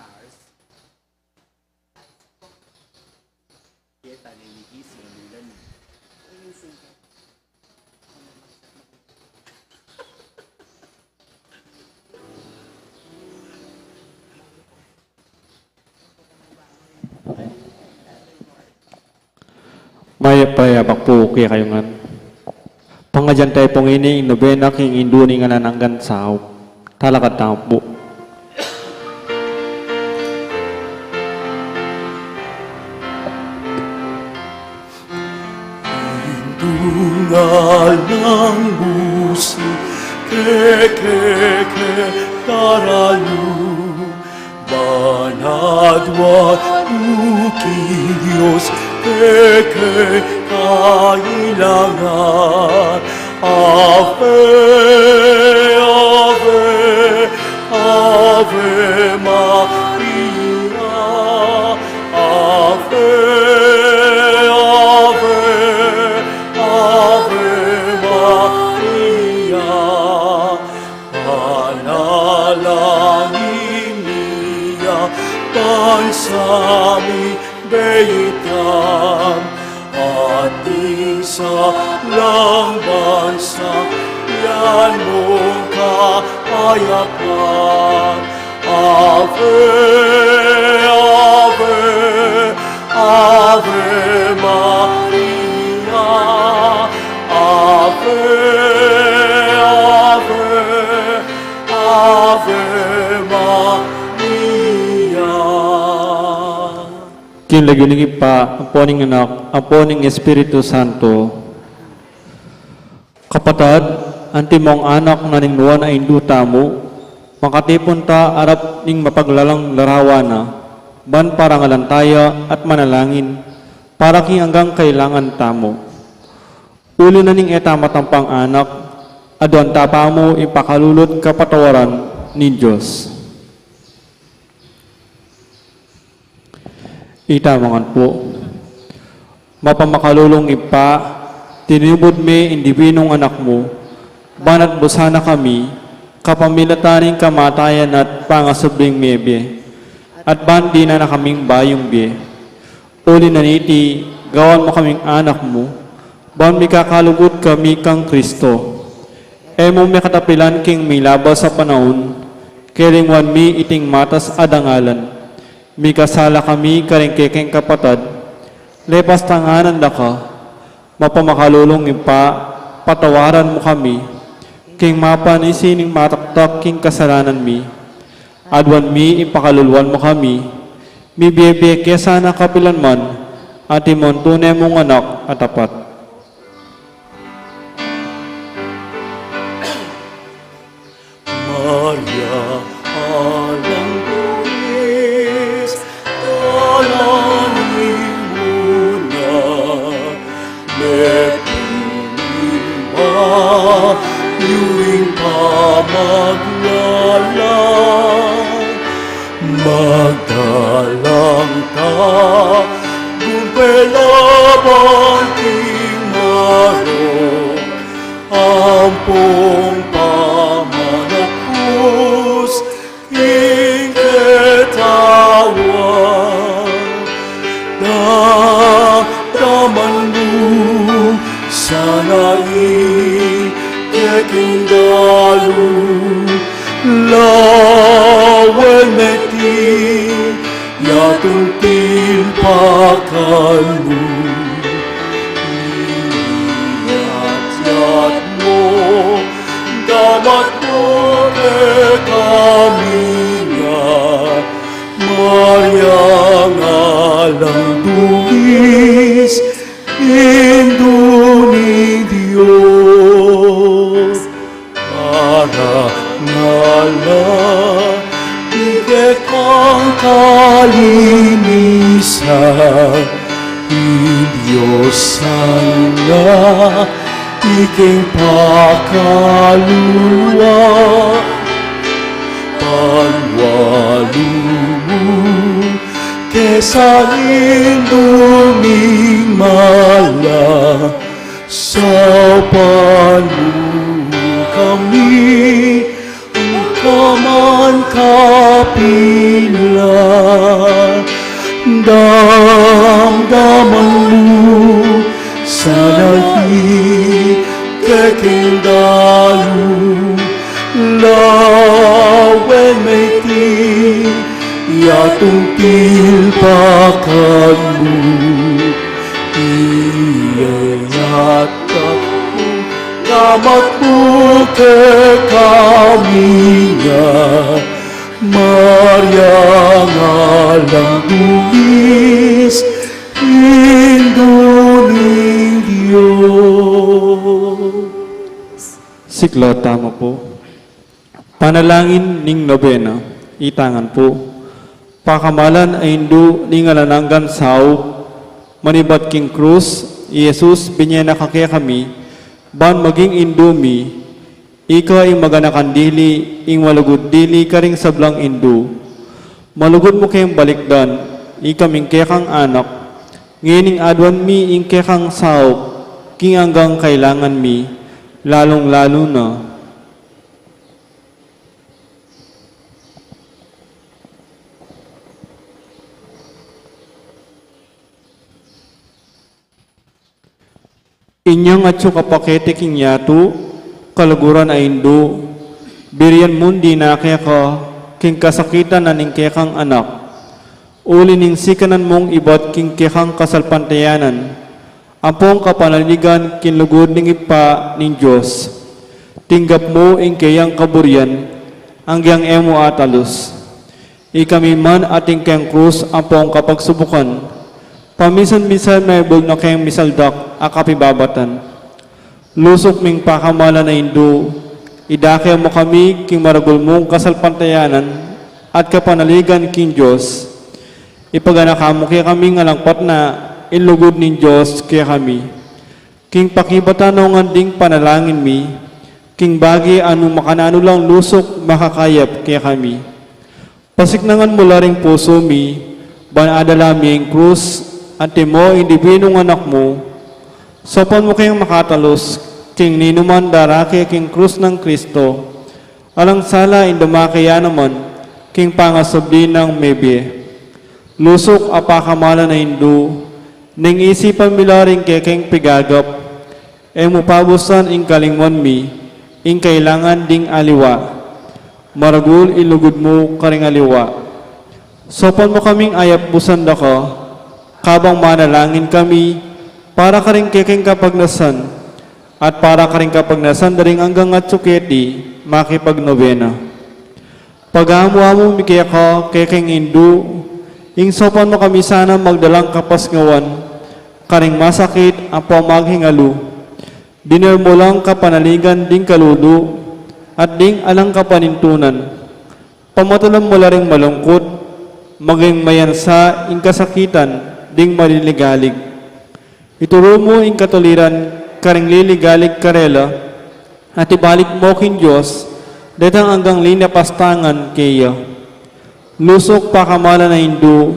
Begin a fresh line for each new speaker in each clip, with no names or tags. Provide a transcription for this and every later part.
stars. Kita niligising nila ni.
Maya payapak po kaya kayo nga. Pangadyan tayo pong ini, nobena king induni nga nananggan sao. Talakad tao po.
Indungal ng busi, ke taralu, banadwa uking Diyos, kailangan. Ave, Ave, Ave Maria, Ave, Ave, Ave Maria. Panalangin niya, pansami beitam, at isa lang bansa, yan mong kapayapan. Ave, Ave, Ave Maria, Ave, Ave, Ave Maria.
Kinlagyunigin pa, ang poning anak, ang poning Espiritu Santo. Kapatad, anti mong anak na ningnuan ay induta mo, makatipon ta arap ning mapaglalang larawana, ban para ngalantaya at manalangin, para king hanggang kailangan tamo. Uli na ning eta matampang anak, aduan tapa mo ipakalulot kapatawaran ni Diyos. Itamangan po. Mapamakalulong ipa, tinubod me indibinong anak mo, banat busana kami, kapamilataning kamatayan at pangasubling mebe, at bandi na kaming bayong be. Uli na niti, gawan mo kaming anak mo, ban mi kakalugot kami kang Kristo. Emo may katapilan king may labas sa panahon, kilingwan mi iting matas adangalan. Mi kasala kami karingkekeng kapatad, lepas tanganan da ka, mapamakalulong ipa, patawaran mo kami, king mapanisining mataktak king kasalanan mi, adwan mi ipakaluluan mo kami, mi biyebe kesa na kapilan man, at imon tunay mong anak at tapat.
Maria, alang buwis, dalangin mo na, lepilima, yuwing pamaglalang, magdalang ta, gumpelaban king marong, ampong pamanapus, king ketawan, daman mo sana ikeking dalu, lawan meti, yatong tilpakalu. Iyat mo, damat mo kami nga, Maria ngalang duwis, induni Diyos, para ngala, ikekang kalinisan, Diyos sana, iking pakaluluwa, panwalumu, kesa induming mala, sa palu kami, kaman kapila. damdaman mo sa nagkikeng dalu lawen may yatungkil pakan mo iya't ako namat mo ke kami nga Maria ngalang dulis Induning Diyos.
Siklo, tama po. Panalangin ning nobena, itangan po. Pakamalan ay hindu ning alananggan sao, manibat king krus, Yesus binyena kakaya kami, ban maging indumi, ika ing maganakan dili, ing malugod dili karing sablang indu. Malugod mo kayong balikdan, ika mingkekang anak, ngining adwan mi ing kekang sao, king hanggang kailangan mi, lalong-lalo na. Inyang atso kapakete king yatu, kaluguran ay hindu, birian mundi na kaya ka, king kasakitan na ning kekang anak, uli ning sikanan mong ibat king kekang kasalpantayanan, ampong kapanaligan kinlugod ning ipa ning Diyos, tinggap mo ing kayang kaburian, hanggang emo atalos, ikami man ating kayang krus ampong kapagsubukan, pamisan-misan may bug na kayang misaldak akapibabatan. Lusok ming pakamalan na hindu, idakya mo kami king maragul mong kasalpantayanan at kapanaligan king Diyos. Ipaganaka mo kaya kami nga langpat na ilugod ning Diyos kaya kami. King pakibatanongan ding panalangin mi, king bagi anu makanano lang lusok makakayap kaya kami. Pasiknangan mo laring puso mi, banadala mi ang krus, ante mo, hindi binong anak mo, sopan mo kayong makatalos, king ninuman darake king krus ng Kristo, alang sala indamakaya naman, king pangasabdi ng mebye. Lusok apakamala na hindu, ning isipan milaring kekeng pigagap, e mupabusan ing kalingwan mi, ing kailangan ding aliwa, maragul ilugod mo karing aliwa. Sopan mo kaming ayap busan da ka, kabang manalangin kami, para karing kekeng kapagnasan, at para karing kapagnasan daring hanggang at suketi, makipagnobena. Pag-aamu-amu mikaya ka, kekeng hindu, ing sopan mo kami sana magdalang kapasngawan, karing masakit ang pamaghingalu, diner mo lang kapanaligan ding kaludu, at ding alang kapanintunan, pamatulang mo laring malungkot, maging mayansa ing kasakitan, ding maliligalig. Ituro mo ing katuliran, karing liligalig karela, at ibalik mo king Diyos, datang hanggang linapastangan kaya. Lusok pakamala na hindu,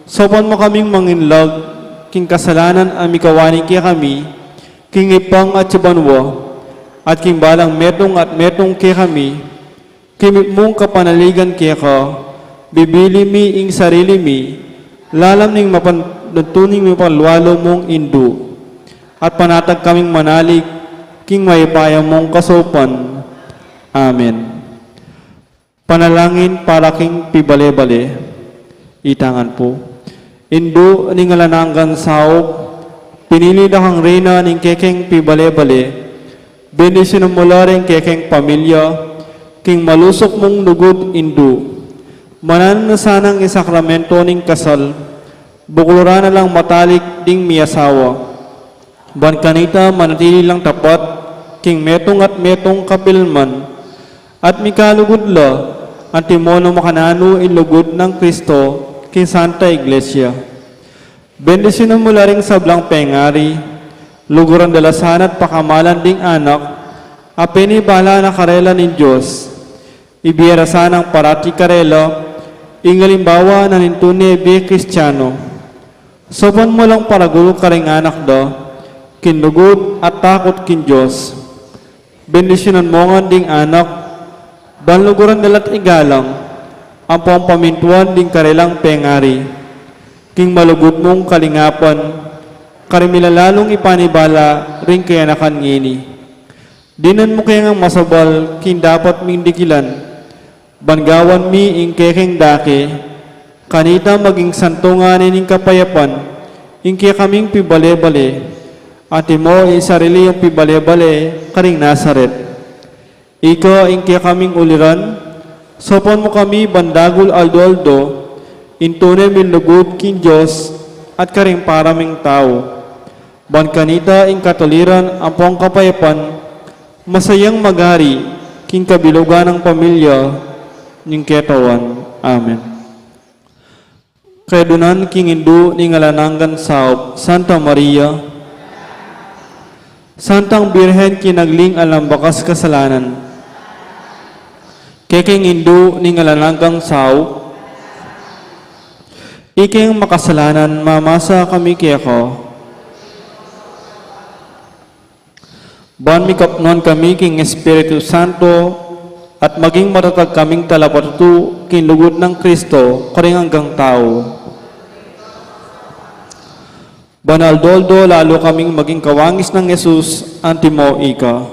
sopan mo kaming manginlag, king kasalanan amikawani kaya kami, king ipang at sibanwa, at king balang metong at metong kaya kami, kimip mong kapanaligan kaya ka, bibili mi ing sarili mi, lalam ning mapantuning mi palwalo mong indu, at panatag kaming manalig, king mayipaya mong kasopan. Amen. Panalangin para king pibale-bale, itangan po. Indu ning alananggan saop, pinili na kang reyna ning kekeng pibale-bale, bendisyon mo laring kekeng pamilya, king malusok mong lugod indu, manan na sanang isakramento ning kasal, bukulura na lang matalik ding miyasawa. Ban kanita manatili lang tapat, king metong at metong kapilman, at mikalugod la, at timono makanano ilugod ng Kristo, king Santa Iglesia. Bendisyon mo laring sablang pengari, luguran dalasan at pakamalan ding anak, apeni bala na karela ni Diyos, ibiyara sanang parati karela, ingalimbawa na nintune be Kristiyano. Sopan mo lang paragulo karing anak da, kinlugod at takot kin Diyos. Bendisyonan mo nga ding anak, banluguran dalat igalang, ang pamintuan ding karelang pengari. king malugod mong kalingapan, karimilalalong ipanibala rin kaya nakan ngini. Dinan mo kaya nga masabal, king dapat ming dikilan, bangawan mi ing kekeng dake, kanita maging santunganin ing kapayapan, ing kaya kaming pibale-bale, ati mo ing sarili yung pibale-bale, karing Nazaret. Ika ing kaya kaming uliran, sopon mo kami bandagul aldo-aldo, intune minlugod king Diyos, at karing paraming tao. Ban kanita ing katoliran ampong kapayapan, masayang magari, king kabilugan ng pamilya, ning ketawan. Amen. Kayadunan king Indu ni ngalananggan saop, Santa Maria, Santang Birhen kinagling alam bakas kasalanan, keking Indu ni ngalananggang saop, iking makasalanan mamasa kami keko. Ban mikapnon kami king Espiritu Santo at maging matatag kaming talapatutu king lugod ng Kristo karing hanggang tao. Banaldoldo lalo kaming maging kawangis ng Jesus antimo ika.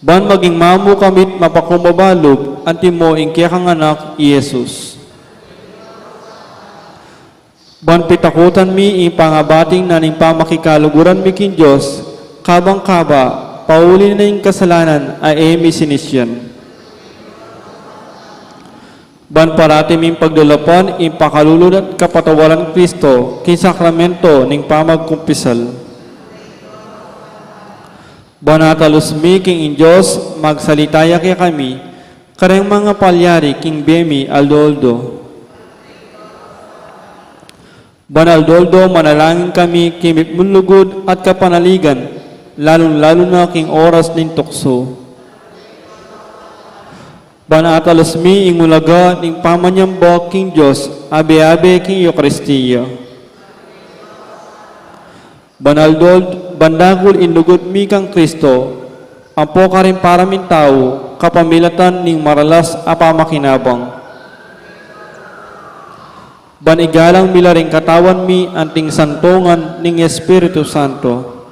Ban maging mamu kamit mapakumabalog antimo ing kaya kang anak Jesus. Ban pitakutan mi ing pangabating naning pamakikaluguran mi kin Diyos, kabang kaba, pauli na ing kasalanan ay emi sinisyan. Ban parati ming pagdalapan ing pakalulod at kapatawaran Kristo kin sakramento ning pamagkumpisal. Ban atalos mi king ing Diyos, magsalitaya kaya kami, kareng mga palyari king bemi aldoldo. Banaldoldo, manalangin kami, kimit munlugod at kapanaligan, lalong-lalo na king oras ning tukso. Banatalos mi ingulaga ning pamanyamba king Diyos, abe-abe king Eucharistia. Banaldol, bandagul inlugod mi kang Kristo, ampo ka rin paramin tao, kapamilatan ning maralas apamakinabang. Ban igalang milaring katawan mi anting santungan ning Espiritu Santo.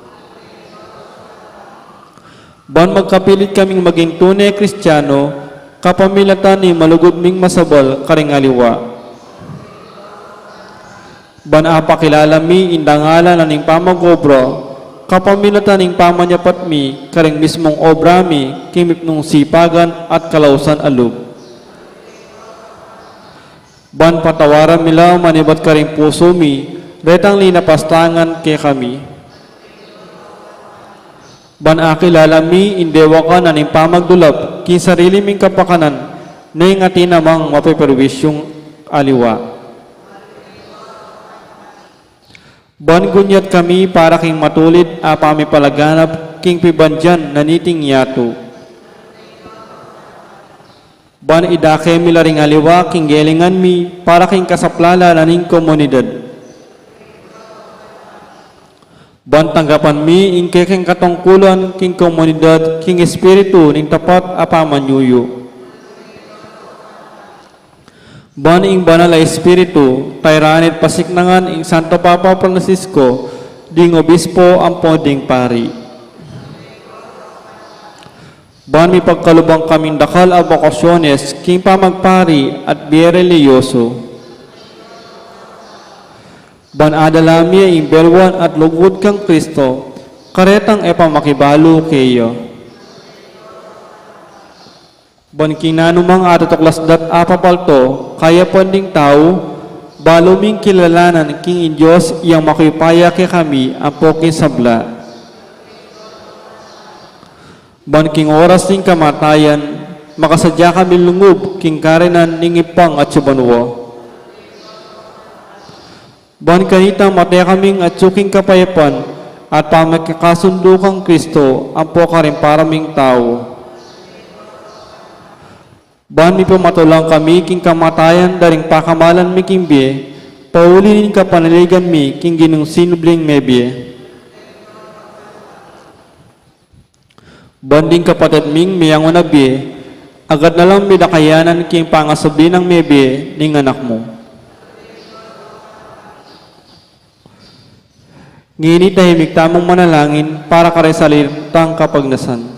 Ban magkapilit kaming maging tunay Kristiyano, kapamilatan ni malugod ming masabal karing aliwa. Ban apakilala mi indangala na ning pamagobra, kapamilatan ning pamanyapat mi karing mismong obra mi kimip nung sipagan at kalausan alub. Ban patawaran mila manibat karing puso mi, retang linapastangan ke kami. Ban akilala mi, indewa ka na ning pamagdulap, kin sarili ming kapakanan, na yung atin namang mapiperwisyong aliwa. Ban gunyat kami para king matulid, apami palaganap, king pibandyan, naniting yato. Ban idake milaring aliwa king gelingan mi para king kasaplala laning komunidad. Ban tanggapan mi ing kekeng katungkulan king komunidad king espiritu ning tapat apamanyuyo. Ban ing banal a espiritu tayranit pasiknangan ing Santo Papa Francisco ding obispo ampo ding pari. Ban mi pagkalubang kaming dakal a bokasyones king pamagpari at biyerelyoso. Ban adalami ing belwan at lugod kang Kristo, karetang epamakibalo kayo. Ban kinanumang atatuklasdat apapalto, kaya panding tao, baluming kilalanan king in Diyos iyang makipaya kay kami ang poking sabla. Ban king oras ning kamatayan, makasadya kami lungub king karenan ning ipang at subanwa. Ban kanita mataya kaming at suking kapayapan at pamakikasundo kang Kristo ang po ka rin paraming tao. Ban mi pamatulang kami king kamatayan daring pakamalan mi king biye, paulinin ka panaligan mi king ginung sinubling mebye. Banding kapatid ming miyang unabi, agad na lang midakayanan king pangasabi ng mebe ning anak mo. Nginit tahimik tamang manalangin para kare salitang kapagnasan.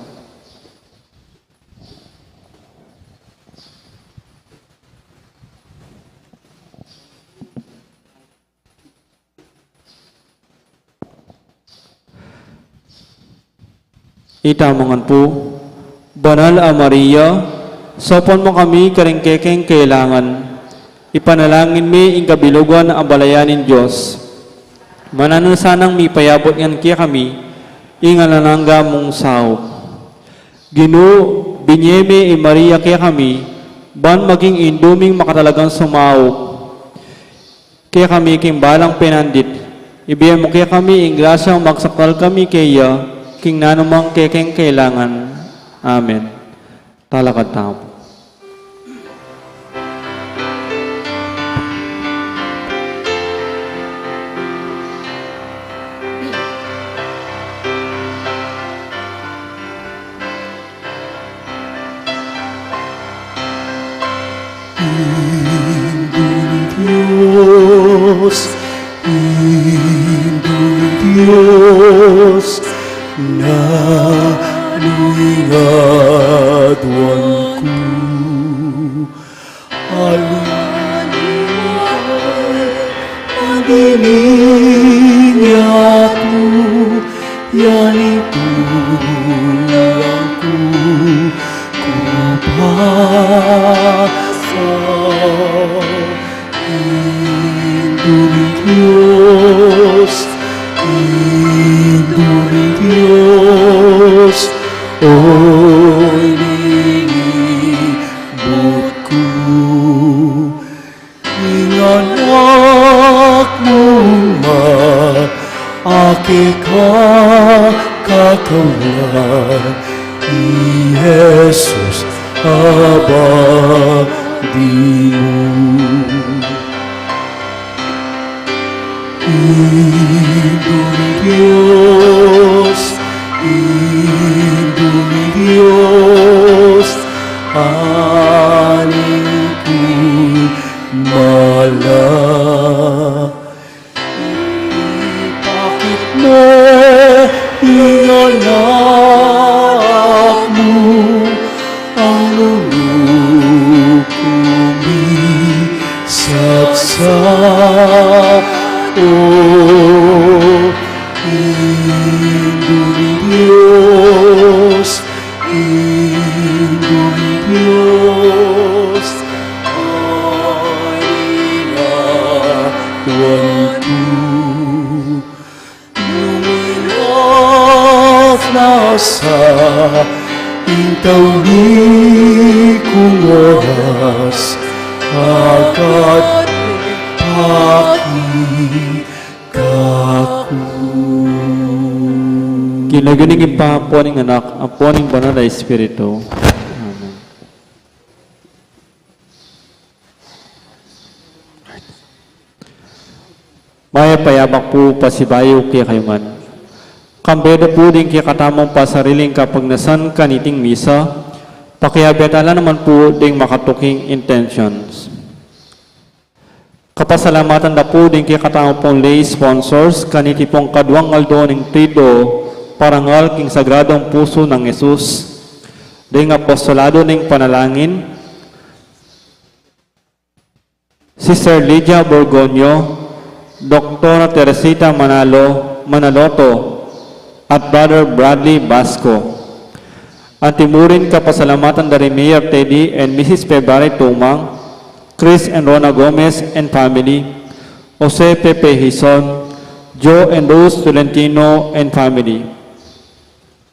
Itamangan po, Banal a Maria, sopon mo kami karingkekeng kailangan. Ipanalangin mi ing kabilugan ang balayanin Diyos. Mananasanang mi payabot yan kaya kami, ingalanangga mong sao. Ginu, binyeme Maria kaya kami, ban maging induming makatalagang sumao. Kaya kami kimbalang penandit, ibigay mo kaya kami ing grasyang magsakal kami kaya, king nanumang kekeng kailangan. Amen. Talakad tao.
Diyos, na luingadwan ko. Pag-iningat mo, yan itulang ko, kupasa. Induri Diyos, oy lingibot ko. Inganak mong maaki ka kakaulan, ni Jesus abadi mo. Induri Diyos, aning ko'y mala. Ipakit mo, inganak mo, ang lulukumisagsak. Oh, Induri Diyos, ay inatuan ko. Lumilas na sa intaw ni kong oras, agad
Kinaginig ipahapuan ng anak, ang puaning banal na Espiritu. Amen. Maya payabak po pasibayo kaya kayo man. Kambeda po din kaya katamang pasariling kapagnasan kaniting misa, pakiabetala naman po ding makatuking intentions. Kapasalamatan na po din kaya katamang pong lay sponsors, kaniti pong kadwang aldo ng trido, parangal king sagradong puso ng Jesus, ding apostolado ng panalangin, Sister Lydia Borgonio, Dr. Teresita Manaloto, at Brother Bradley Basco. Antimurin kapasalamatan dari Mayor Teddy and Mrs. February Tumang, Chris and Rona Gomez and family, Jose Pepe Hison, Joe and Rose Tolentino and family.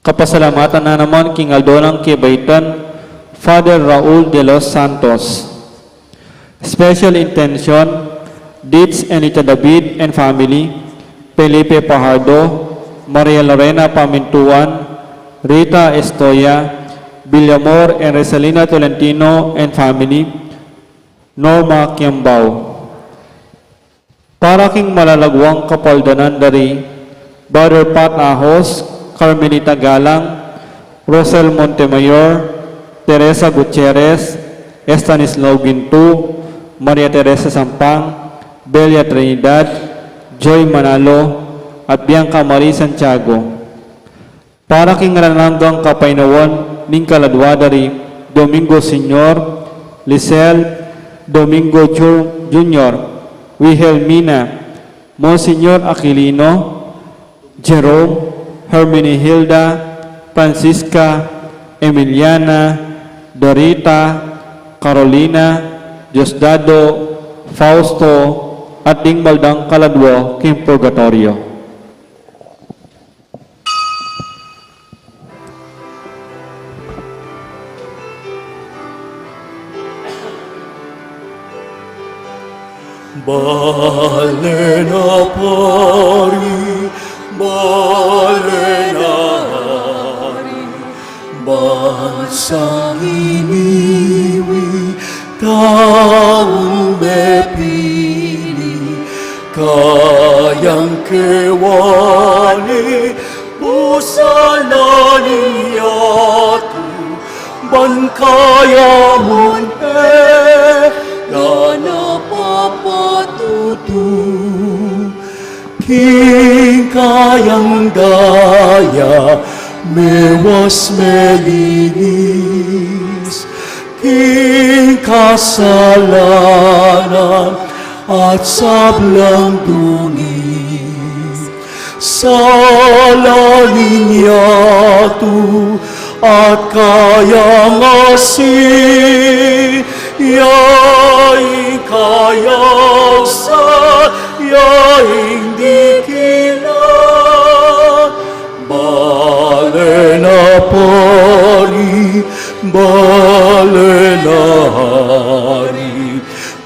Kapasalamatan na naman king Aldonang Kibaitan, Father Raul de los Santos. Special intention, Deeds Anita David and family, Felipe Pajardo, Maria Lorena Pamintuan, Rita Estoya, Villamor and Resalina Tolentino and family, Norma Kiambao. Para king malalagwang kapaldanan dari, Brother Pat Ahos, Carmelita Galang, Rosel Montemayor, Teresa Gutierrez, Estanislao Gintu, Maria Teresa Sampang, Belia Trinidad, Joy Manalo, at Bianca Marie Santiago. Para king rananggang kapainawan ning kaladwadari, Domingo Senior, Lisel, Domingo Jr., Wilhelmina, Monsignor Aquilino, Jerome, Hermenegilda, Francisca, Emiliana, Dorita, Carolina, Diosdado, Fausto, at ding maldang kaladwa king purgatorio.
Balena pari, balena hari, bansang iniwi, taong mepili, kayang kewani, busana niyatu, bankaya munhe, na napapatutu, king kayang daya, mewas melinis, king kasalanan at sablang dungis, salanin niyatu at kayang asin, yaing kayang sa, yaing dikilan, balena pari, balena hari,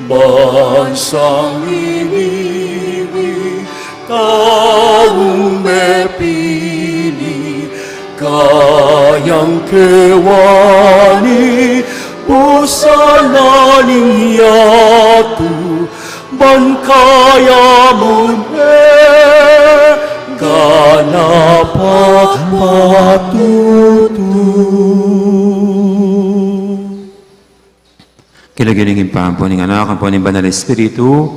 bansang iniwi, taong mepili, kayang kewani, busana niyatu, bankaya munhe, ganapa patutu.
Kilagiling impampo ng anak, ang po ng Banal Espiritu,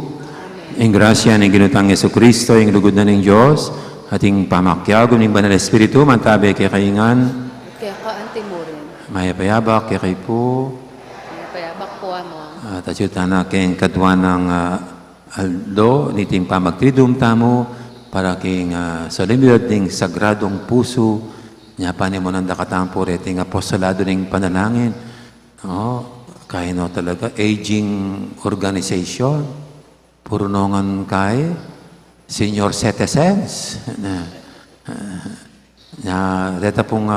ang grasya ng ginutang Yesu Kristo, ang lugod na ng Diyos, ating pamakyagom ng Banal Espiritu, mantabi kay kaingan,
Kaya ka antimurin,
maya payabak kay kay po,
may payabak po mo.
at asyutan na kayong kadwa ng aldo, niting pamagtridum tamo, para kayong solemnidad ng sagradong puso, niya pa mo nang dakatampo, reting apostolado ng panalangin. Kaya no talaga, aging organization, puro nongan kay senior citizens. Deta pong,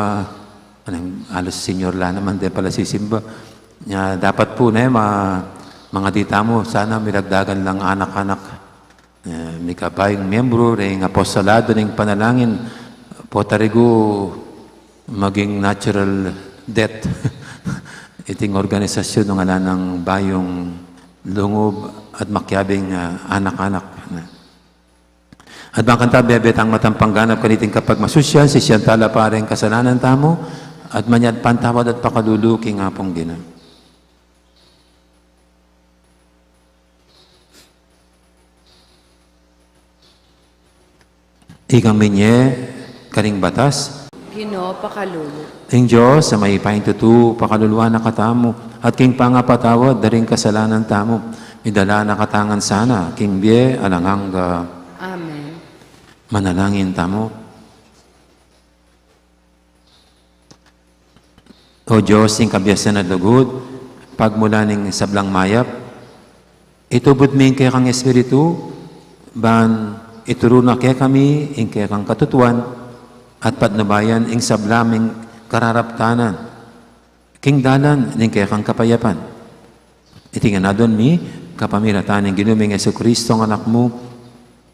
alos senior la naman, de pala sisimba. Dapat po na mga tita mo, sana miragdagan lang anak-anak. May kabayong membro, ring apostolado ng panalangin, po tarigo maging natural death. Iting organisasyon ng ala ng bayong lungob at makyabing anak-anak. At bang kanta, bebet ang matampangganap kaniting kapag masusyan, si siyang tala pareng kasalanan tamo, at manyad pantawad at pakaluluki nga pong gina. Ikang minye, karing batas,
Ginoo pakalulu.
Ting Diyos, sa may pahintutu, pakaluluwa na katamo, at king pangapatawad, daring kasalanan tamo, idala na katangan sana, king bie, alanganga,
Amen.
manalangin tamo. O Diyos, ing kabiyasan na lugod, pagmula ning sablang mayap, itubod min kay kang Espiritu, ban ituro na kay kami, ing kay kang katutuan, at patnubayan ing sablaming kararaptanan, king dalan ning kay kang kapayapan. Itingan na doon mi, kapamiratan ng ginuming Yesu Kristo ang anak mo,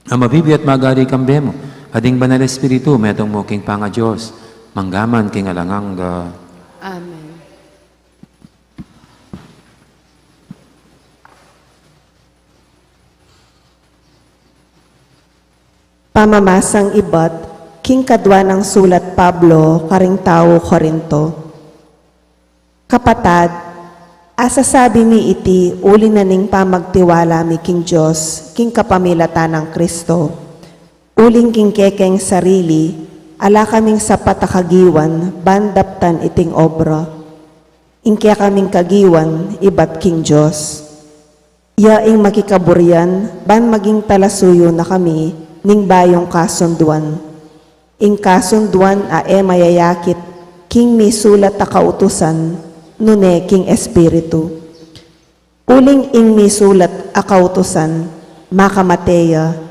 ang mabibi at magari kambe mo, ading Banal Espiritu, metong mo king panga Diyos, manggaman king alanganga.
Amen.
Pamamasang ibat, king kadwa ng sulat Pablo, karing tao Korinto. Kapatad, asasabi mi iti uli na ning pamagtiwala mi king Diyos, king kapamilata ng Kristo. Uling kingkekeng sarili, ala kaming sapat a kagiwan, bandaptan iting obra. Ingkya kaming kagiwan, ibat king Diyos. Yaing makikaburyan, ban maging talasuyo na kami, ning bayong kasunduan. Ing kasunduan mayayakit, king misulat a kautusan, nune king espiritu. Uling ing misulat a kautusan, makamateya,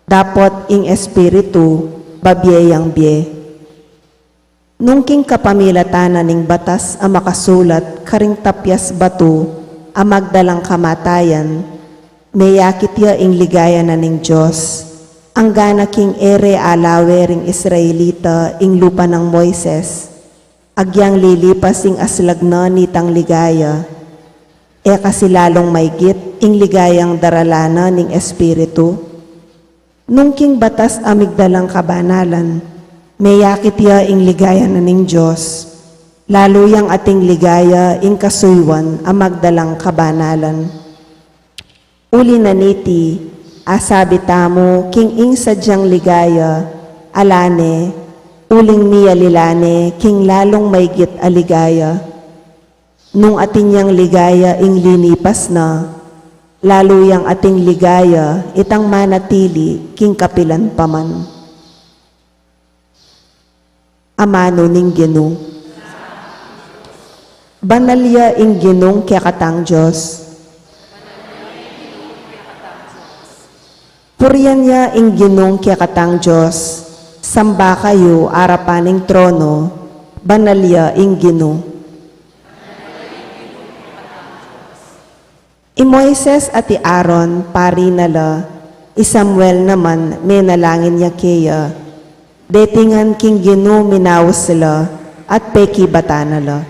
dapot ing espiritu, babiyayang biye. Nung king kapamilatanan ning batas a makasulat, karing tapyas batu, a magdalang kamatayan, mayakit ya ing ligaya na ning Diyos. Ang gana king ere alawe ring Israelita ing lupa ng Moises, agyang lilipas ing aslagna nitang ligaya, kasi lalong maygit ing ligayang daralana ning espiritu. Nung king batas amigdalang kabanalan, mayakit ya ing ligaya na ning Diyos, lalo yang ating ligaya ing kasuywan amagdalang kabanalan. Uli na niti, asabi tamo king ing sadyang ligaya, alane, uling miya lilane, king lalong maygit aligaya. Nung ating yang ligaya ing linipas na, lalo yang ating ligaya, itang manatili, king kapilan paman. Amano ning Ginoo. Banalya ing Ginong kya katang Diyos. Puriyan niya ing Ginong kya katang Diyos. Samba kayo arapaning trono, banalya ing Ginoo. I Moises at i Aaron, pari nala, i Samuel naman, may nalangin niya kaya, detingan king Ginoo minawas sila, at peki bata nala.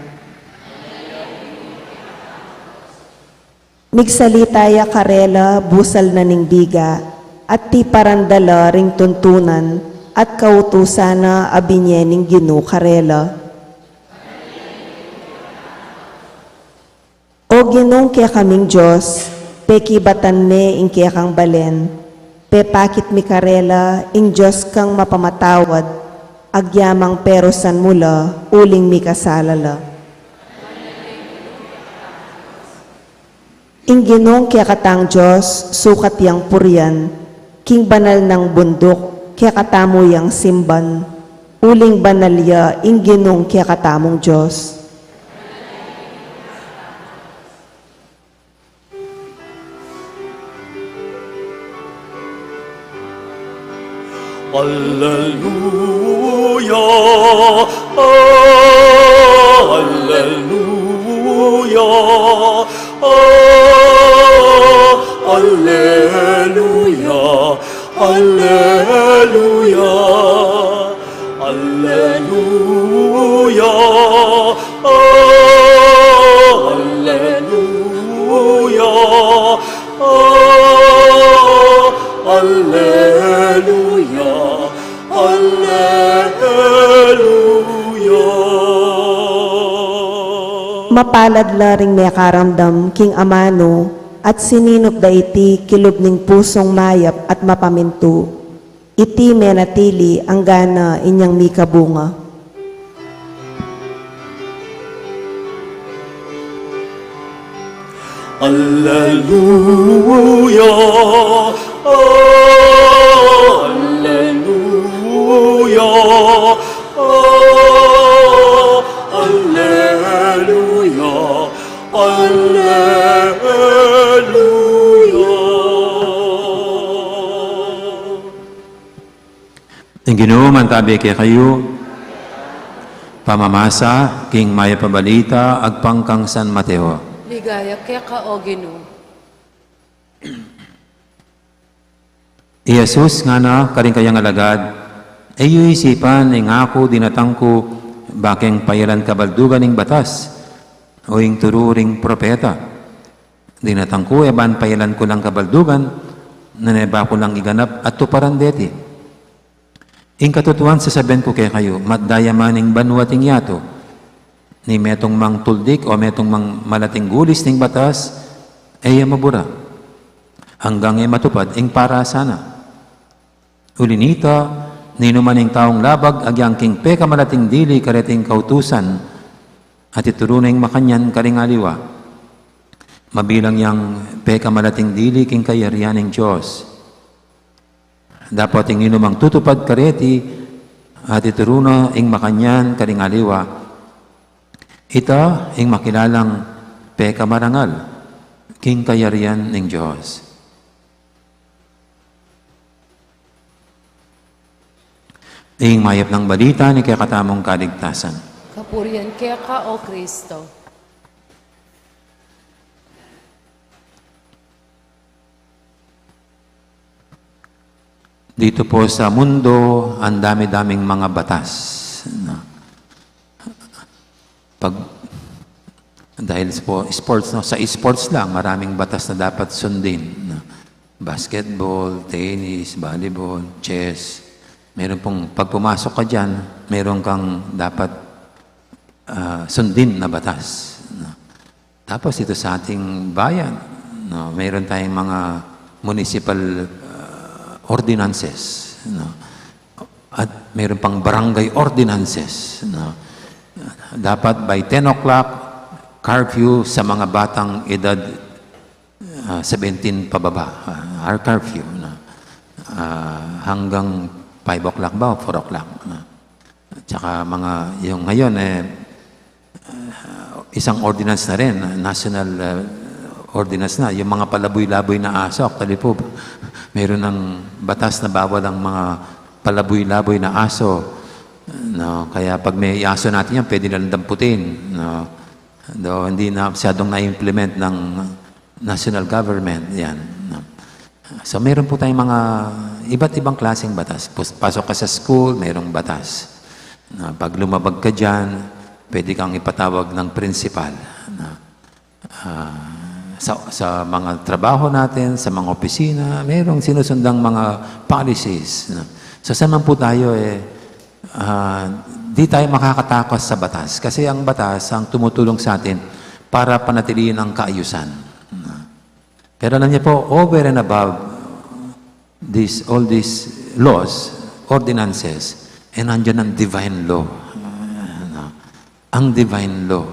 Migsalita ya karela, busal na ning biga, at ti parandala ring tuntunan, at kautusana abinye ning Ginoo karela. O Ginong kaya kaming Diyos, peki batan me ing kaya kang balen, pepakit mi karela, ing Diyos kang mapamatawad, agyamang perosan mula, uling mi kasalala. Ing Ginong kaya katang Diyos, sukat yang puryan, king banal ng bundok, kaya katamo yang simban, uling banalya, ing Ginong kaya katamong Diyos.
Alleluia, alleluia, alleluia, alleluia, alleluia, alleluia, alleluia.
Mapalad la ring may karamdam king amano at sininop da iti kilub ning pusong mayap at mapaminto. Iti menatili ang gana inyang mikabunga.
Alleluia, alleluia, alleluia, alleluia.
Ang Ginoo mantabi kay kayo, pamamasa, king maya pabalita, agpangkang San Mateo.
Ligaya kaya ka, O Ginoo.
I Jesus nga na, karing kayang alagad, ayo isipan, ing ako dinatangko, bakeng payalan kabaldugan ing batas, o ing tururing propeta. Dinatangko, eban payalan ko lang kabaldugan, naneba ko lang iganap at tuparan deti. Ing katutuan sasabihin ko kay kayo, matdayamaning banwating yato, ni metong mang tuldik o metong mang malating gulis ning batas, ay mabura. Hanggang ay matupad, ing para sana. Ulinita, ninumaning taong labag, agyang king peka malating dili, kareting kautusan, at ituruneng makanyan karingaliwa. Mabilang yang peka malating dili, king kayarianing Diyos. Dapat ing inumang tutupad kareti, at ituruna ing makanyan karingaliwa. Ita ing makilalang peka marangal, king kayarian ng Diyos. Ing mayap ng balita ni kaya katamong kaligtasan.
Kapurihan kaya ka, O Kristo.
Dito po sa mundo, ang dami-daming mga batas. Dahil po sports, sa sports lang, maraming batas na dapat sundin. Basketball, tennis, volleyball, chess. Meron pong, pag pumasok ka dyan, meron kang dapat sundin na batas. Tapos ito sa ating bayan, meron tayong mga municipal ordinances. At meron pang barangay ordinances. Dapat by 10 o'clock, curfew sa mga batang edad 17 pababa. Our curfew. Hanggang 5 o'clock ba o 4 o'clock? Tsaka mga, yung ngayon, isang ordinance na rin, national ordinance na, yung mga palaboy-laboy na aso, actually po, mayroon ng batas na bawal ang mga palaboy-laboy na aso. Kaya pag may aso natin yan, pwede lang damputin. Though hindi na masyadong na-implement ng national government. Yan. So, meron po tayong mga iba't ibang klaseng batas. Pasok ka sa school, mayroong batas. Pag lumabag ka dyan, pwede kang ipatawag ng principal. Sa mga trabaho natin, sa mga opisina, mayroong sinusundang mga policies. So, saan man po tayo, di tayo makakatakas sa batas. Kasi ang batas ang tumutulong sa atin para panatilihin ang kaayusan. Pero alam niyo po, over and above all these laws, ordinances, nandiyan ang divine law. Ang divine law,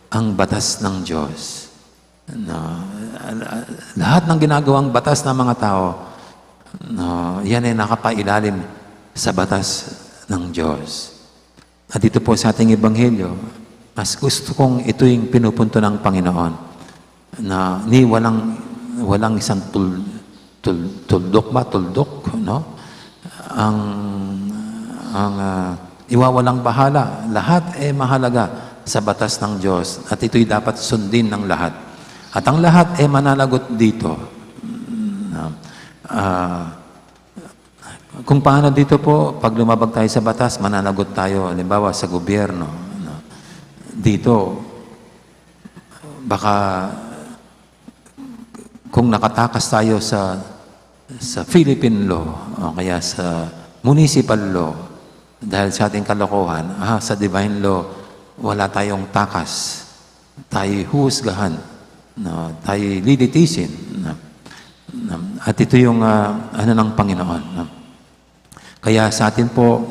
ang batas ng Diyos. Lahat ng ginagawang batas ng mga tao, yan ay nakapailalim sa batas ng Diyos. At dito po sa ating Ebanghelyo, mas gusto kong ito yung pinupunto ng Panginoon na walang isang tuldok, no? Ang iwawalang bahala. Lahat ay mahalaga sa batas ng Diyos at ito'y dapat sundin ng lahat. At ang lahat ay mananagot dito. Kung paano dito po, pag lumabag tayo sa batas, mananagot tayo, halimbawa sa gobyerno. Dito, baka kung nakatakas tayo sa Philippine law o kaya sa municipal law, dahil sa ating kalokohan, sa divine law, wala tayong takas. Tayo huhusgahan. Tayo lilitisin. At ito yung ng Panginoon. Kaya sa atin po,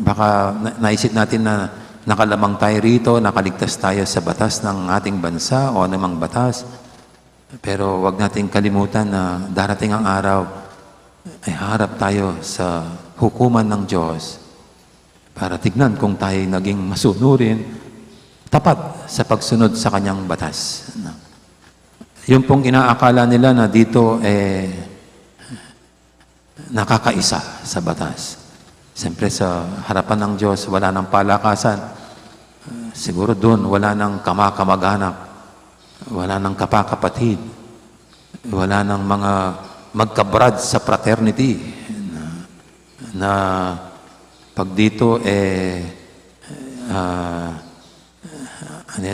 baka naisip natin na nakalamang tayo rito, nakaligtas tayo sa batas ng ating bansa o anumang batas. Pero wag nating kalimutan na darating ang araw ay harap tayo sa hukuman ng Diyos para tignan kung tayo naging masunurin, tapat sa pagsunod sa kanyang batas. Yung pong inaakala nila na dito nakakaisa sa batas. Siyempre sa harapan ng Diyos, wala nang palakasan. Siguro doon, wala nang kamakamag-anak. Wala nang kapakapatid. Wala nang mga magkabrad sa fraternity na pag dito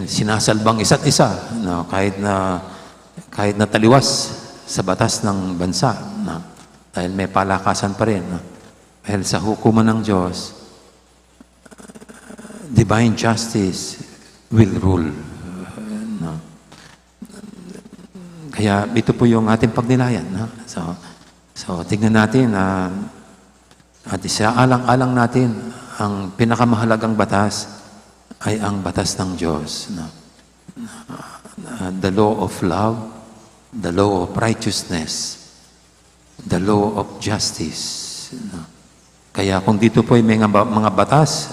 sinasalbang isa't isa kahit na taliwas sa batas ng bansa dahil may palakasan pa rin dahil sa hukuman ng Diyos divine justice will rule. Kaya ito po yung ating pagnilayan. So tignan natin At isaalang-alang natin, ang pinakamahalagang batas ay ang batas ng Diyos. The law of love, the law of righteousness, the law of justice. Kaya kung dito po ay may mga batas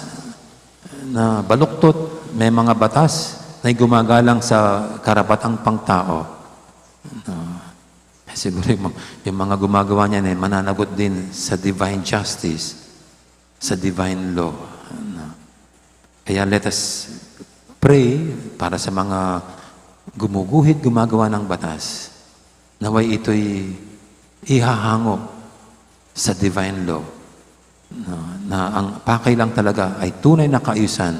na baluktot, may mga batas na gumagalang sa karapatang pangtao, siguro yung mga gumagawa niyan ay mananagot din sa divine justice, sa divine law. Kaya let us pray para sa mga gumuguhit, gumagawa ng batas. Naway ito'y ihahango sa divine law. Na ang pakay lang talaga ay tunay na kaayusan,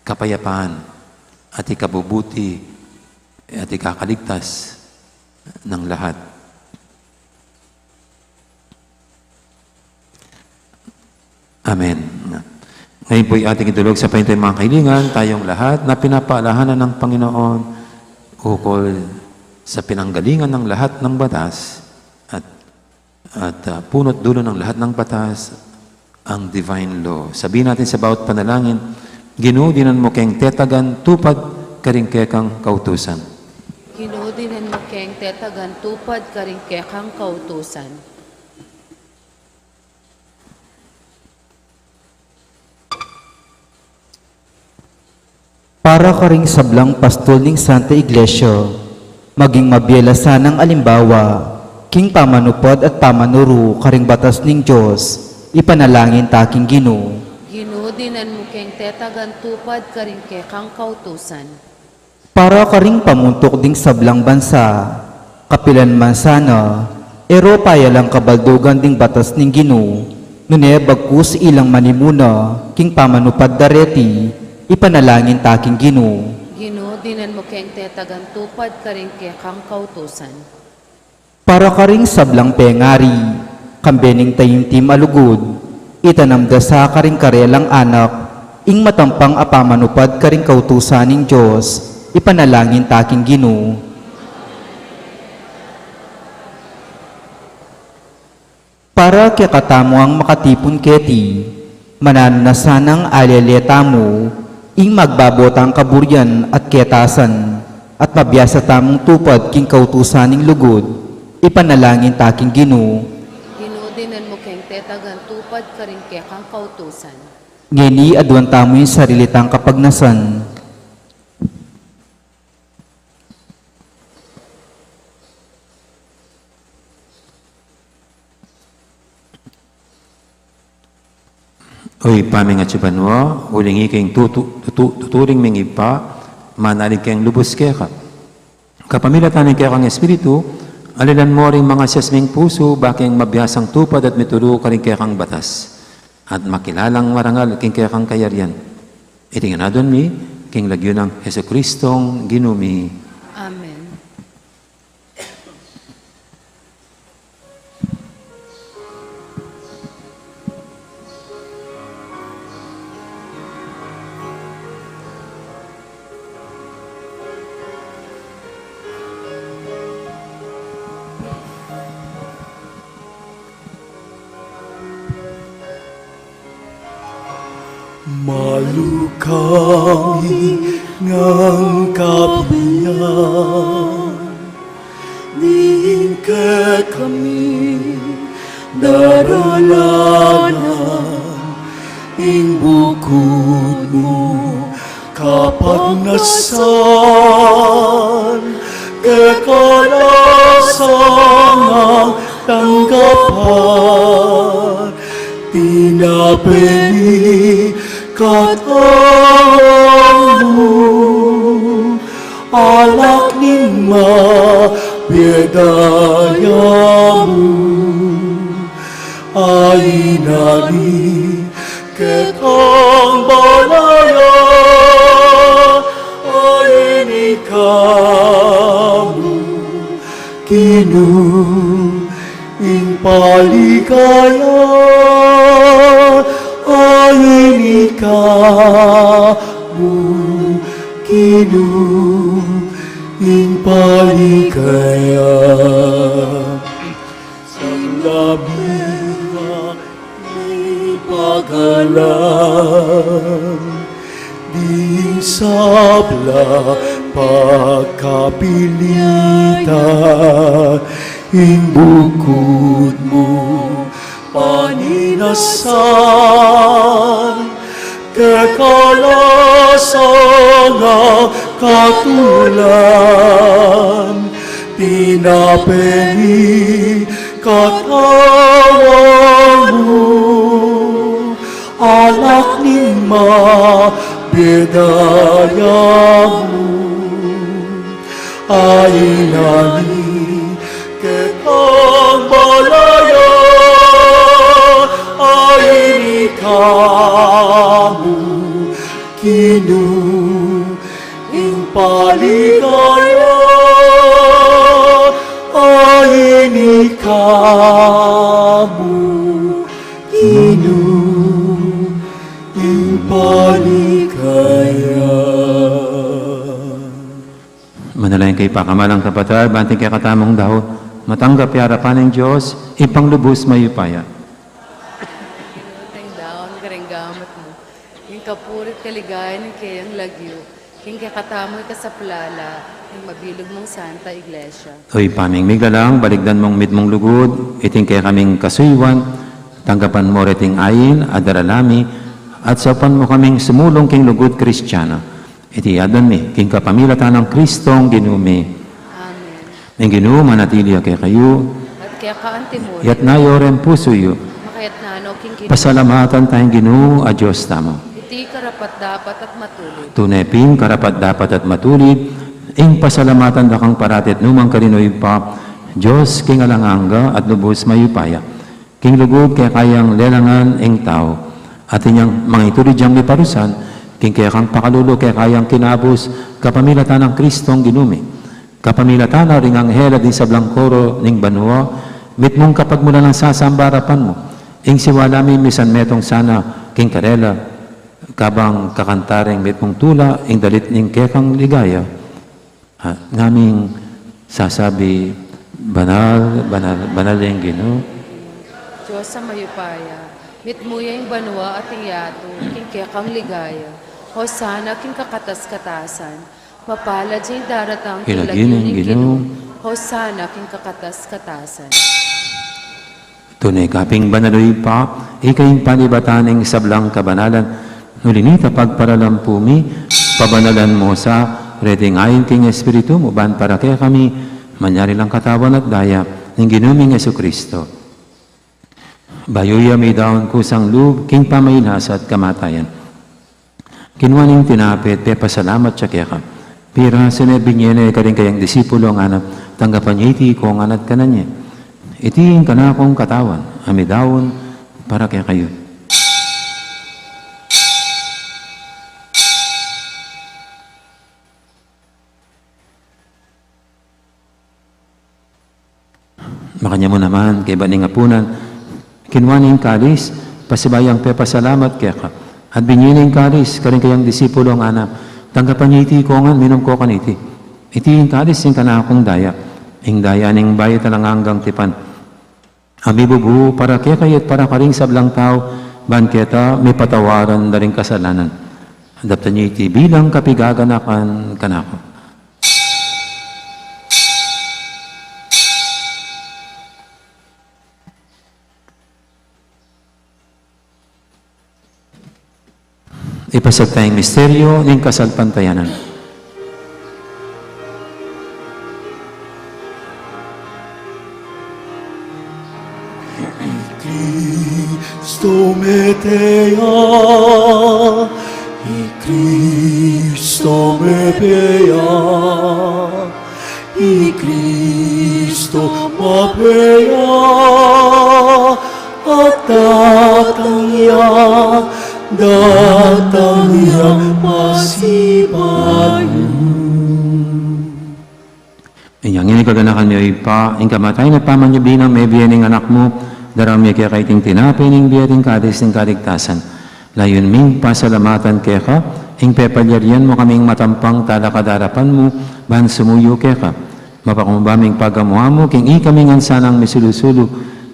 kapayapaan, at ikabubuti, at ikakaligtas ng lahat. Amen. Ngayon po'y ating idulog sa paintay mga kailingan, tayong lahat na pinapaalahanan ng Panginoon ukol sa pinanggalingan ng lahat ng batas at punot dulo ng lahat ng batas, ang divine law. Sabihin natin sa bawat panalangin, ginudinan mo keng tetagan, tupad karingkekang kautusan.
Ginudinan mo keng tetagan tupad karingkekang kautusan.
Para ka ring sablang pastol ng Santa Iglesia, maging mabielasan ng alimbawa, king pamanupod at pamanuro karing batas ng Diyos, ipanalangin taking Ginoo.
Ginudinan mo keng tetagan tupad karingkekang kautusan.
Para ka ring pamuntok ding sablang bansa, kapilan man sana, ero payalang kabaldugan ding batas ng Ginoo, nune bagkus ilang manimuna, king pamanupad dareti, ipanalangin taking Ginoo.
Ginudinan mo keng tetagan tupad karingkekang kautusan.
Para ka ring sablang pengari, kambening tayimtim alugod, itanamda sa karing karelang anak, ing matampang apamanupad karing kautusan ng Diyos, ipanalangin taking Ginoo. Para kaya katamo ang makatipon keti, mananasan ang aleleta mo, ing magbabotang kaburyan at ketasan, at mabiyasa tamong tupad king kautusaning lugod, ipanalangin taking Ginoo.
Ginudinan mo keng tetagan tupad karingkekang kautusan.
Ngeni adwan tamo yung sarilitang kapagnasan.
Oy, paming at sibanwa, uling iking tuturing mingipa, manalig kayong lubos kaya ka. Kapamilatan kaya kang espiritu, alilan mo rin mga siyasming puso, baking mabiyasang tupad at mituro ka rin kaya kang batas. At makilalang marangal king kaya kang kayarian. Itingan na doon mi, king lagyo ng Heso Kristong ginumi.
Amen.
Malukangin ng kabiyan, niingke kami daralanan, ing bukod mo kapagnasan, kekalasang ang tanggapan, tinapeni katawan mo, alak ni mapiyadaya mo, ay nani kekang balaya, ay ni kamu kinuing paligaya, ay kamu kinuing paligaya. Sa labi ing bukod mo paninasan kekalasan nga katulan pinapeni katawan mo anak ni mabedaya mo ay nani ketang balaya ay ni kamu kinu ing paligaya ay ni kamu kinu ing paligaya.
Manalangin kay pakamalang kapatid, banting kay katamong dahon, matanggap yung harapan ng Diyos, ipanglubos mayupaya.
Teng daon kareng gamat mo. Yung kapurit kaligayan ng kayang lagyo. Yung kakatamoy ka sa plala. Yung mabilog mong Santa Iglesia.
Oy, paming migalang, baligdan mong midmong lugod, iting kaya kaming kasuywan, tanggapan mo reting ayin, adaralami, at sapan mo kaming sumulong king lugod Kristiyana. Iti adan mi, king kapamilatan ng Kristong ginumi.
Amen.
Ng ginoo manatili kay kayo,
At kaya kaantimon,
yat nayoren puso yu,
makayat na ano king kinito.
pasalamatan tayong ginoo a Diyos tamo.
Iti karapat dapat at matulog.
Tunepin, karapat dapat at matulid, ing pasalamatan da kang paratit numang karinoy pa, Diyos king alanganga at lubos mayupaya. King lugod kaya kayang lelangan ing tao, at inyang mga itulid diyang liparusan, king kaya kang pakalulo kaya kayang kinabos, kapamilatan ng Kristong ginumi. Kapamilatan na ring anghela di sa blangkoro ning banwa, mit mong kapag mula ng sasambarapan mo, ing siwalami misan metong sana, king karela, kabang kakantaring mit mong tula, ing dalit ning kekang ligaya. Ngaming sasabi, banal, banal, banal yung Ginoo.
Diyos sa mayupaya. Mit mo yung banwa at yato. King kekang ligaya. Hosana king kakatas-katasan. Mapalad yung daratang
Ilagin ang Ginoo.
Hosana king kakatas-katasan.
Tunay kaping banaloy pa, ikayong panibataning sablang kabanalan, nulinita pagparalampumi, pabanalan mo sa reding ayon king Espiritu mo, ban para kaya kami, manyari lang katawan at daya, ng ginuming Jesucristo. Bayuya may daon kusang loob, king pamailhas at kamatayan. Kinuaning tinapit, pe pasalamat siya kaya ka. Pira sinabi niya na ikaring kayang disipulo ang anak, tanggapan niya iti ko ang anak ka na niya. Itiin ka na akong katawan, amidawon, para kaya kayo. Makanya mo naman, kay baning apunan, kinuaning kalis, pasibayang pe pasalamat kaya ka. At binyining kalis, karing kayang disipulo ang anak, tanggapan niya iti ko nga, minom ko kaniti. Itiin kalis, yung kanakong daya. Ing daya ning bayat talang hanggang tipan. Amibubu, para kaya kaya't para karing sablang tao, ban keta may patawaran na rin kasalanan. Adaptan niya iti bilang kapigaganakan kanako. Ipasag tayong misteryo ng kasalpantayanan.
Cristo metea, y Cristo me vea, y Cristo me vea, at datang yang masibayo.
Inyang ini kaganakan niyo ipa, ing kamatay na pamanyabi ng may biyaning anak mo, darami kaya kaiting tinapin, ing biyating kadis ng kaligtasan. Layon ming pasalamatan kaya ka, ing pepalyarian mo kaming matampang talakadarapan mo, ban sumuyo kaya ka. Mapakumbaming pagamuha mo, king ikaming ansanang misulusulu,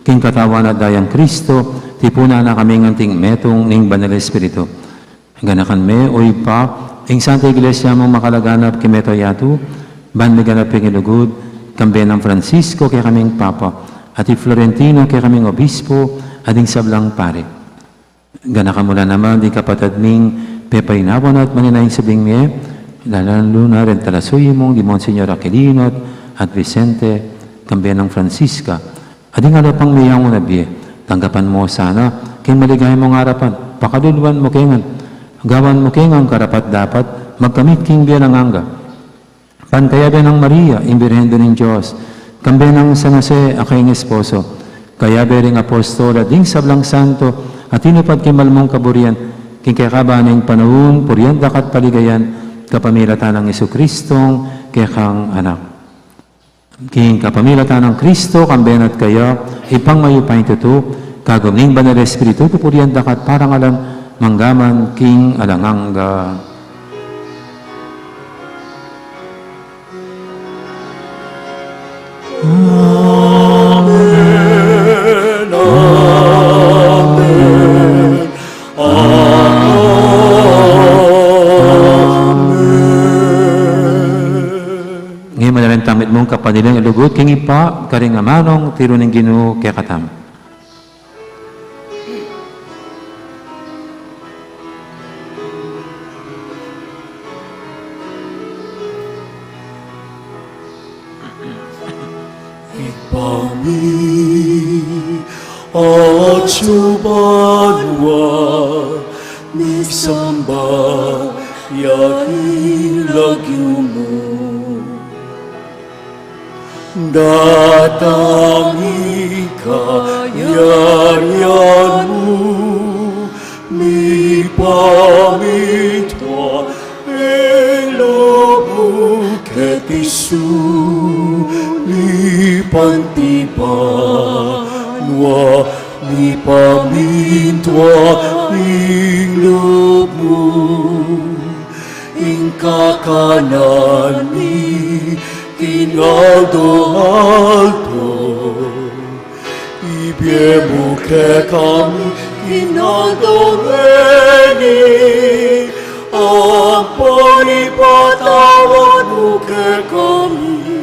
king katawan at dayang Kristo, tipuna na kaming anting metong ning banal Espiritu. Ganakan me, o ipa, ing Santa Iglesia mo makalaganap kimeto yatu, ban may ganap yung ilugod, kambiyan ng Francisco, kaya kaming Papa, at Florentino, kaya kaming Obispo, ading sablang pare. Gana ka mula naman, di kapatid ming pepainawan at maninayang sabing niya, lalo na rin talasuy mong di Monsignor Aquilino at Vicente, kambiyan ng Francisca. Ading ano pang miyang unabiye, tanggapan mo sana, kaya maligay mong harapan, pakadulwan mo kengan, gawan mo kengan karapat dapat, magkamit king biya ng angga. Pankayabe ng Maria, imbirhendo ng Diyos, kambiyan ng San Jose, aking esposo, kayabe ring apostol, ading sablang santo, at inupad kimalmong kaburian, king kakabaning panahon, puryandak at paligayan, kapamilatan ng Jesucristong kekang anak. King kapamilatan ng Kristo, kambiyan at kaya, ipang mayupay tuto, kagumning banal Espiritu, puryandak at parang alam, manggaman, king alanganga. Ngayon malamang tamit mong kapanilang ilugot, king ipa, karing amanong, tiro ng Ginoo, kaya katam.
at subanwa migsamba yakin lagyo mo datangi kayarian mo mi pamitwa elobo ketisu mi pantipanwa mi pamintwa ilog mo ing kakanan mi kinaldo-aldo ibiemu ke kami kinaldo-reni apa ipatawad mo ke kami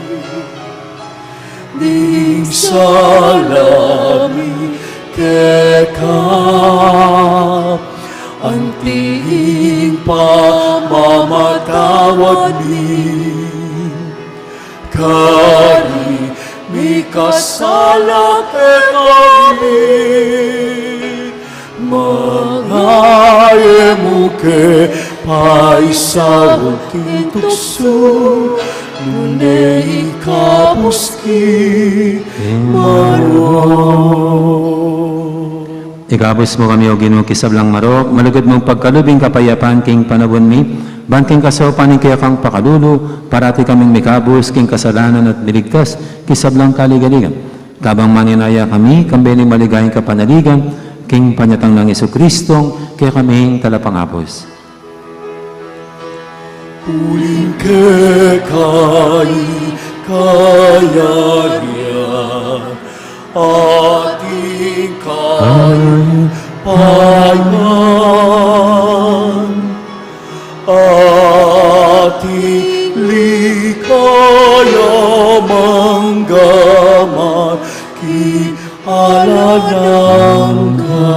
ning salami kekap anting pamamatawad ni kari mikasala ke kami mangaye mo ke paisawag kitukso nune ikapuski maro.
Ikabos mo kami o Ginoo kisablang marok, malugod mong pagkalubing kapayapaan king panabon mi, banting kasopan ng kaya kang pakalulo, parati kaming mikabos king kasalanan at niligtas, kisablang kaligaligan. Kabang maninaya kami, kambening maligayang kapanaligan, king panyatang ng Jesucristong, kaya kaming talapangabos.
Uling ke kayarian ating kapayan ating likaya manggaman kialalang ka.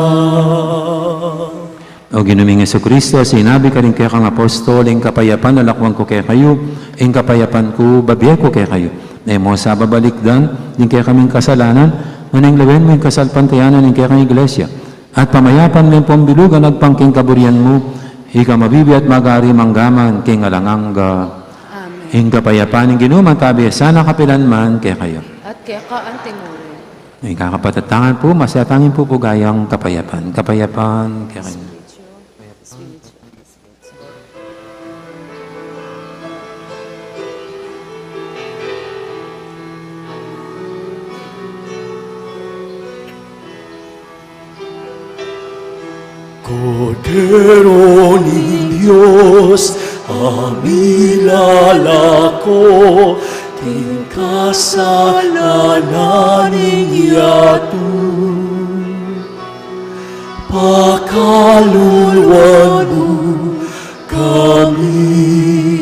O Ginoong Jesucristo, sinabi ka rin kaya kang apostol, ang kapayapan nalakwang ko kaya kayo, ang kapayapan ko babiya ko kaya kayo. Na mo sa babalikdan, din kaya kaming kasalanan, ngunang lawen mo yung kasalpantayanan ng kaya kang iglesia. At pamayapan mo yung pambilugan nagpangking kaburian mo, ika mabibi at magari manggaman, king alanganga.
Amen.
Ang kapayapan ng Ginoo tabi, sana kapilan man kaya kayo.
At kaya ka antimuri.
Ang kakapatatangan po, masyatangin po gayang kapayapan. Kapayapan kaya kayo.
Cordero ni Dios, amilalako, king kasalanan iyatu. Pakaluluan mo kami.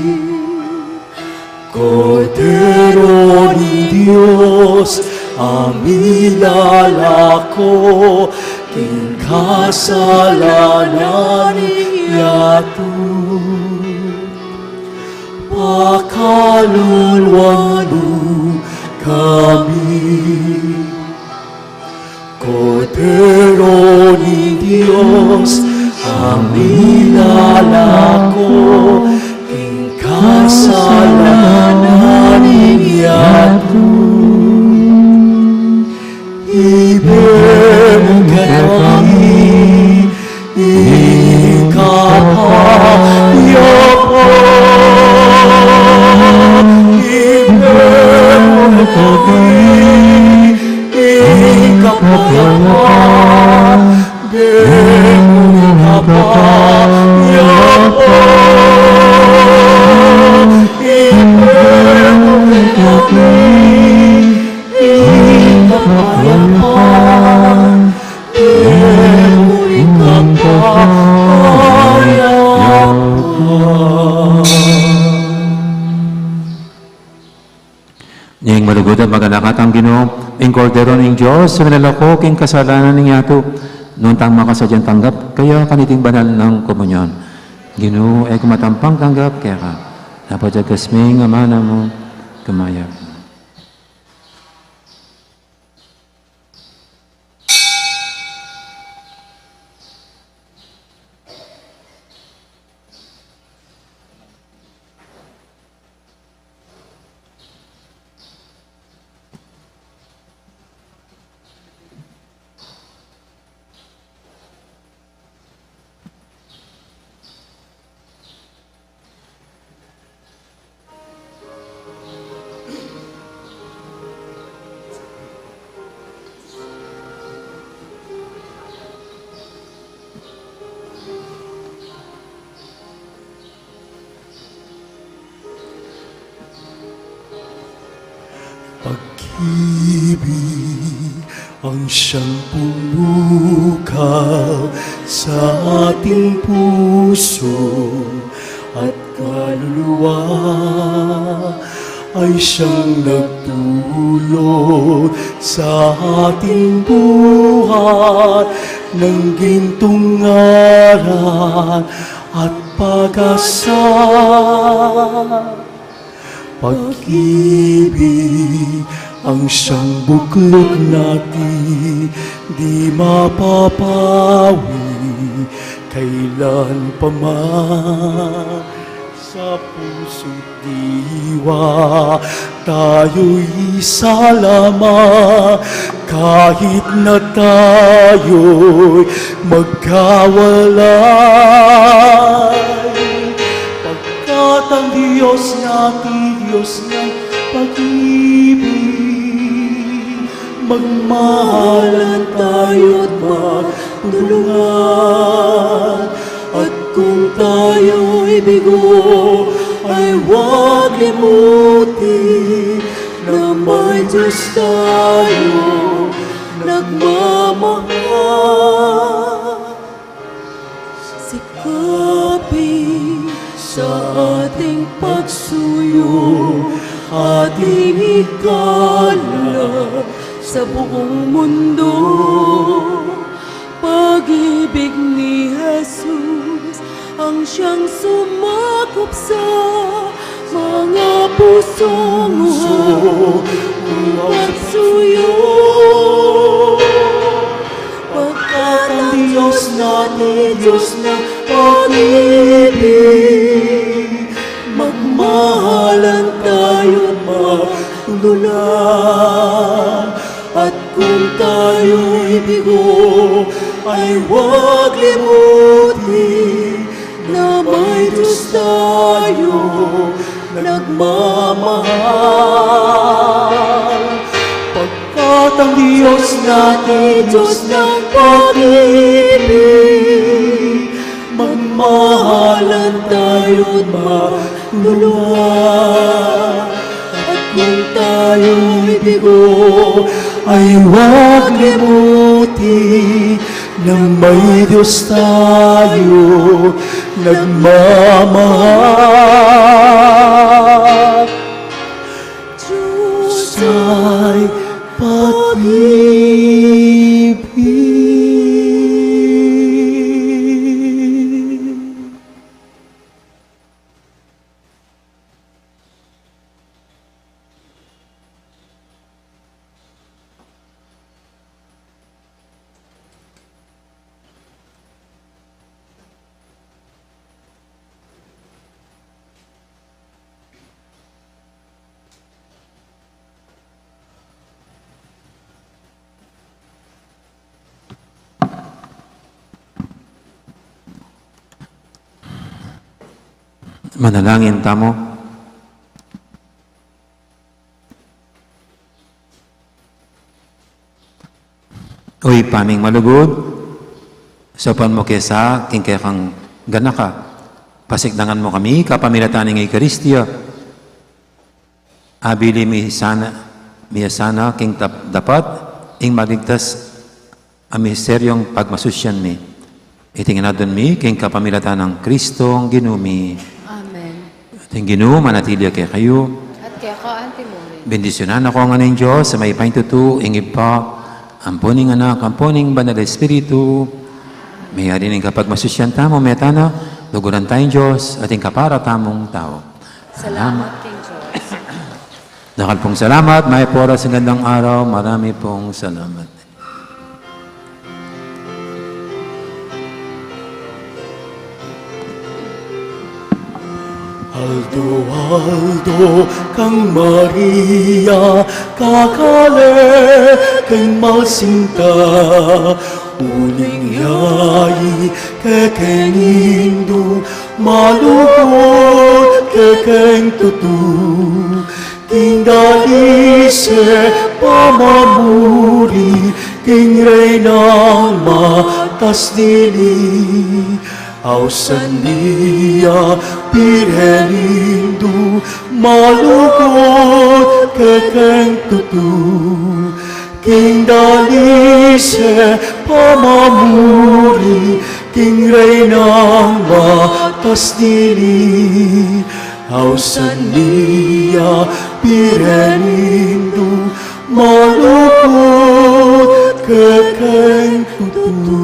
Cordero ni Diyos, aming lalako, king kasalanan yato. Pakaluluwalo kami, Kordero ni Diyos, aming lalako, king kasalanan yato. Ibig kami, ikapayapo. Ibig kami, ikapayapo. Ikapayapo. Ibig kami,
Niyang malugod at magalakat ang Ginoo, ing Kordero ng Diyos, sa nalako, king kasalanan ng yato, noon tang makasadyang tanggap, kaya kaniting banal ng komunyon. Ginoo, ay kumatampang tanggap, kaya ka, napadya kasming amana mo, kamaya.
Pag-ibig ang siyang pumukaw sa ating puso at kaluluwa ay siyang nagtulot sa ating buhay ng gintong ngaran at pag-asa. Pag-ibig ang siyang buklod natin, di mapapawi kailan pa man. Sa puso't diwa tayo'y isa lamang, kahit na tayo'y magkawalay. Pagkat ang Diyos natin, Diyos ng pag-ibig, magmahalan tayo't magtulungan. At kung tayo'y bigo, ay huwag limutin na may Diyos tayo nagmamahal. Sikapin sa ating pagsuyo, ating ikalat sa buong mundo. Pag-ibig ni Jesus ang siyang sumakop sa mga pusong pagsuyo. Pagkat ang Diyos natin, Diyos ng pag-ibig, magmahalan tayo't magtulungan. At kung tayo'y bigo, ay huwag limutin na may Diyos tayo nagmamahal. Pagkat ang Diyos natin, Diyos ng pag-ibig, magmahalan tayo't magtulungan. At kung tayo'y bigo, ay huwag limutin na may Diyos tayo nagmamahal. Diyos pag-ibig.
Manalangin tamo. Uy, paming malugod, sopan mo kesa, kingkaya kang ganaka, pasigdangan mo kami, kapamilatan ng Eucharistia, abili mi sana, king dapat, ing maligtas, ang misteryong pagmasusyan mi. Itingin na doon mi, king kapamilatan ng Kristo, ang ginumi.
Amen.
Ating ginoo, manatili kay kayo.
At kaya ka, Antimone.
Bendisyonan ako ang aning Diyos sa may paintutu, ingib pa, amponing anak, amponing banal na Espiritu, may arining kapag masusyan tamo, metana, luguran tayong Diyos, ating kapara tamong tao.
Salamat, King Diyos.
Dakal pong salamat, may pora sa gandang araw, marami pong salamat.
Aldo, Aldo, kang Maria, kakale, kang masinta, uling yai, kekeng Hindu, malugod, kekeng tutu, king dalise, pamamuri, king reynang matas dili, Ausania, Birhen Hindu, malugod, kekeng tutu, king dalise, pamamuri, king reynang matas dili, Ausania, Birhen Hindu, malugod, kekeng tutu.